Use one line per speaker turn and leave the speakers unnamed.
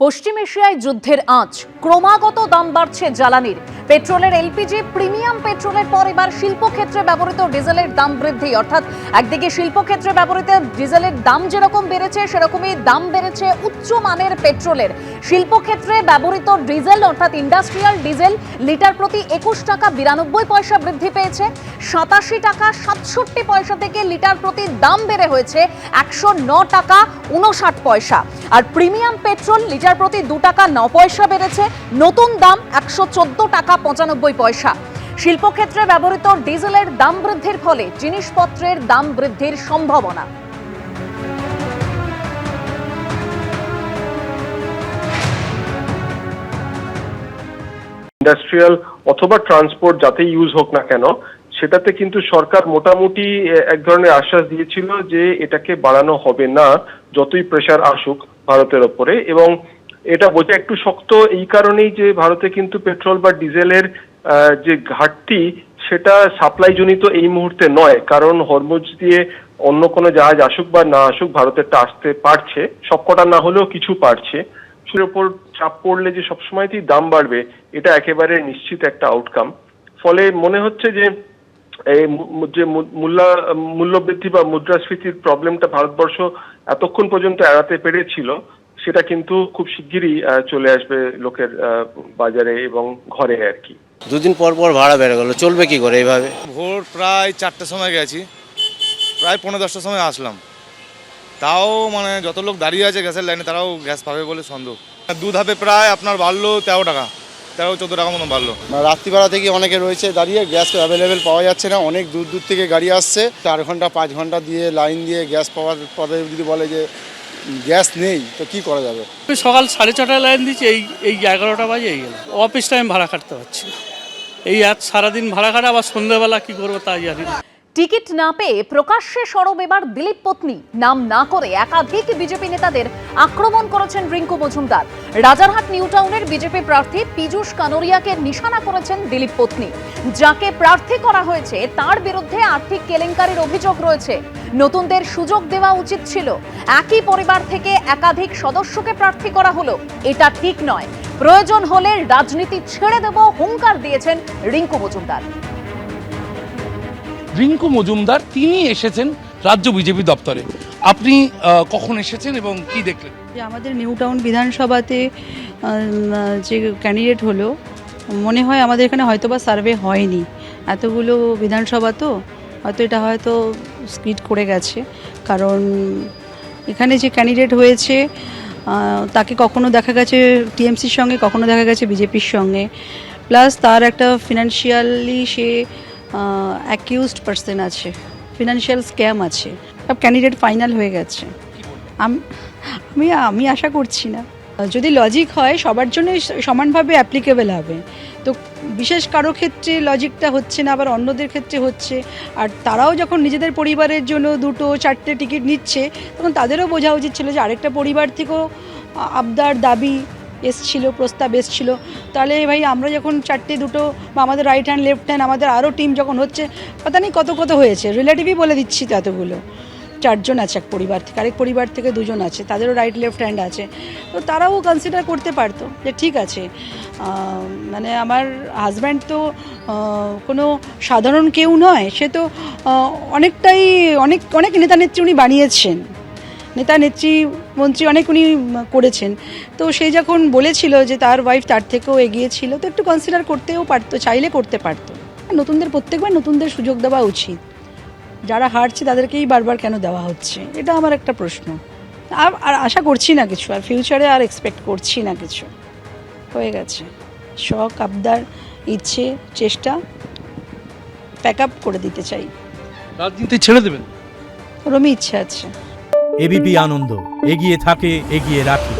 পশ্চিম এশিয়ায় যুদ্ধের আঁচ, ক্রমাগত দাম বাড়ছে জ্বালানির। পেট্রোলের এলপিজি প্রিমিয়াম পেট্রোলের পর এবার শিল্পক্ষেত্রে ব্যবহৃত ডিজেলের দাম বৃদ্ধি। অর্থাৎ একদিকে শিল্পক্ষেত্রে ব্যবহৃত ডিজেলের দাম যেরকম বেড়েছে, সেরকমই দাম বেড়েছে উচ্চমানের পেট্রোলের। শিল্পক্ষেত্রে ব্যবহৃত ডিজেল অর্থাৎ ইন্ডাস্ট্রিয়াল ডিজেল লিটার প্রতি 21 টাকা 92 পয়সা বৃদ্ধি পেয়েছে। 87 টাকা 67 পয়সা থেকে লিটার প্রতি দাম বেড়ে হয়েছে 109 টাকা 59 পয়সা। আর প্রিমিয়াম পেট্রোল লিটার প্রতি 2 টাকা 9 পয়সা বেড়েছে, নতুন দাম 114 টাকা 95 পয়সা। শিল্পক্ষেত্রে ব্যবহৃত ডিজেলের দাম বৃদ্ধির ফলে জিনিসপত্রের দাম বৃদ্ধির সম্ভাবনা।
ইন্ডাস্ট্রিয়াল অথবা ট্রান্সপোর্ট যাতে ইউজ হোক না কেন, সেটাতে কিন্তু সরকার মোটামুটি এক ধরনের আশ্বাস দিয়েছিল যে এটাকে বাড়ানো হবে না যতই প্রেসার আসুক ভারতের ওপরে। এবং এটা বোঝা একটু শক্ত এই কারণেই যে ভারতে কিন্তু পেট্রোল বা ডিজেলের যে ঘাটতি সেটা সাপ্লাই জনিত এই মুহূর্তে নয়, কারণ হরমুজ দিয়ে অন্য কোনো জাহাজ আসুক বা না আসুক ভারতেরটা আসতে পারছে, সবকটা না হলেও কিছু পারছে। সের উপর চাপ পড়লে যে সবসময়তেই দাম বাড়বে এটা একেবারে নিশ্চিত একটা আউটকাম। ফলে মনে হচ্ছে যে এই যে মূল্যবৃদ্ধি বা মুদ্রাস্ফীতির প্রবলেমটা ভারতবর্ষ এতক্ষণ পর্যন্ত এড়াতে পেরেছিল, সেটা কিন্তু খুব শিগগিরই চলে আসবে লোকের বাজারে এবং ঘরে আর কি।
দুদিন পর পর ভাড়া বেড়ে গেল, চলবে কি করে এইভাবে?
ভোর প্রায় 4টার সময় গেছি, প্রায় 9:45টার সময় আসলাম। তাও মানে যত লোক দাঁড়িয়ে আছে গ্যাসের লাইনে তারাও গ্যাস পাবে বলে সন্দেহ। দুধ হাপে প্রায় আপনার বাড়লো 13 টাকা, 13-14 টাকা মতো বাড়লো।
রাত্রিবেলা থেকে অনেকে রয়েছে দাঁড়িয়ে, গ্যাস অ্যাভেলেবেল পাওয়া যাচ্ছে না, অনেক দূর দূর থেকে গাড়ি আসছে। 4 ঘন্টা 5 ঘন্টা দিয়ে লাইন দিয়ে গ্যাস পাওয়ার পরে যদি বলে যে গ্যাস নেই তো কি করা যাবে?
সকাল 6:30টায় লাইন দিচ্ছি, এই 11টা বাজে এই গেল। অফিস টাইম ভাড়া কাটতে পারছি, এই আজ সারাদিন ভাড়া কাটা, আবার সন্ধ্যাবেলা কি করবো তাই জানি না।
টিকিট না পেয়ে প্রকাশ্যে সরব এবার দিলীপ পত্নী। নাম না করে একাধিক বিজেপি নেতাদের আক্রমণ করেছেন রিঙ্কু মজুমদার। রাজারহাট নিউ টাউনের বিজেপি প্রার্থী পীযূষ কানোরিয়াকে নিশানা করেছেন দিলীপ পত্নী। যাকে প্রার্থী করা হয়েছে তার বিরুদ্ধে আর্থিক কেলেঙ্কারির অভিযোগ রয়েছে। নতুনদের সুযোগ দেওয়া উচিত ছিল। একই পরিবার থেকে একাধিক সদস্যকে প্রার্থী করা হলো, এটা ঠিক নয়। প্রয়োজন হলে রাজনীতি ছেড়ে দেব হুঙ্কার দিয়েছেন রিঙ্কু মজুমদার।
রিঙ্কু মজুমদার তিনি এসেছেন রাজ্য বিজেপি দপ্তরে। আপনি কখন এসেছেন এবং কি দেখলেন?
আমাদের নিউ টাউন বিধানসভাতে যে ক্যান্ডিডেট হলো, মনে হয় আমাদের এখানে হয়তোবা সার্ভে হয়নি। এতগুলো বিধানসভা তো হয়তো এটা হয়তো স্কিড করে গেছে, কারণ এখানে যে ক্যান্ডিডেট হয়েছে তাকে কখনো দেখা গেছে টিএমসির সঙ্গে, কখনো দেখা গেছে বিজেপির সঙ্গে, প্লাস তার একটা ফিনান্সিয়ালি সে অ্যাকিউজড পার্সন আছে, ফিনান্সিয়াল স্ক্যাম আছে। সব ক্যান্ডিডেট ফাইনাল হয়ে গেছে। আমি আশা করছি না, যদি লজিক হয় সবার জন্য সমানভাবে অ্যাপ্লিকেবল হবে। তো বিশেষ কারো ক্ষেত্রে লজিকটা হচ্ছে না, আবার অন্যদের ক্ষেত্রে হচ্ছে। আর তারাও যখন নিজেদের পরিবারের জন্য 2-4টে টিকিট নিচ্ছে, তখন তাদেরও বোঝা উচিত ছিল যে আরেকটা পরিবার থেকেও আবদার দাবি এসছিল, প্রস্তাব এসছিল। তাহলে ভাই আমরা যখন 4-2 বা আমাদের রাইট হ্যান্ড লেফট হ্যান্ড আমাদের আরও টিম যখন হচ্ছে, পাতা নেই কত হয়েছে, রিলেটিভই বলে দিচ্ছি তো এতগুলো। 4 জন আছে এক পরিবার থেকে, আরেক পরিবার থেকে 2 জন আছে, তাদেরও রাইট লেফট হ্যান্ড আছে। তো তারাও কনসিডার করতে পারতো যে ঠিক আছে, মানে আমার হাজব্যান্ড তো কোনো সাধারণ কেউ নয়, সে তো অনেকটাই অনেক নেতা নেত্রী উনি বানিয়েছেন, নেতা নেত্রী মন্ত্রী অনেক উনি করেছেন। তো সেই যখন বলেছিল যে তার ওয়াইফ তার থেকেও এগিয়ে ছিল, তো একটু কনসিডার করতেও পারতো, চাইলে করতে পারতো। নতুনদের প্রত্যেকবার নতুনদের সুযোগ দেওয়া উচিত। যারা হারছে তাদেরকেই বারবার কেন দেওয়া হচ্ছে, এটা আমার একটা প্রশ্ন। আর আশা করছি না কিছু, আর ফিউচারে আর এক্সপেক্ট করছি না কিছু। হয়ে গেছে, শখ আবদার ইচ্ছে চেষ্টা প্যাক আপ করে দিতে চাই।
রাজনীতি ছেড়ে দেবেন?
ওরমই ইচ্ছে আছে।
এবিপি আনন্দ, এগিয়ে থাকে, এগিয়ে রাখে।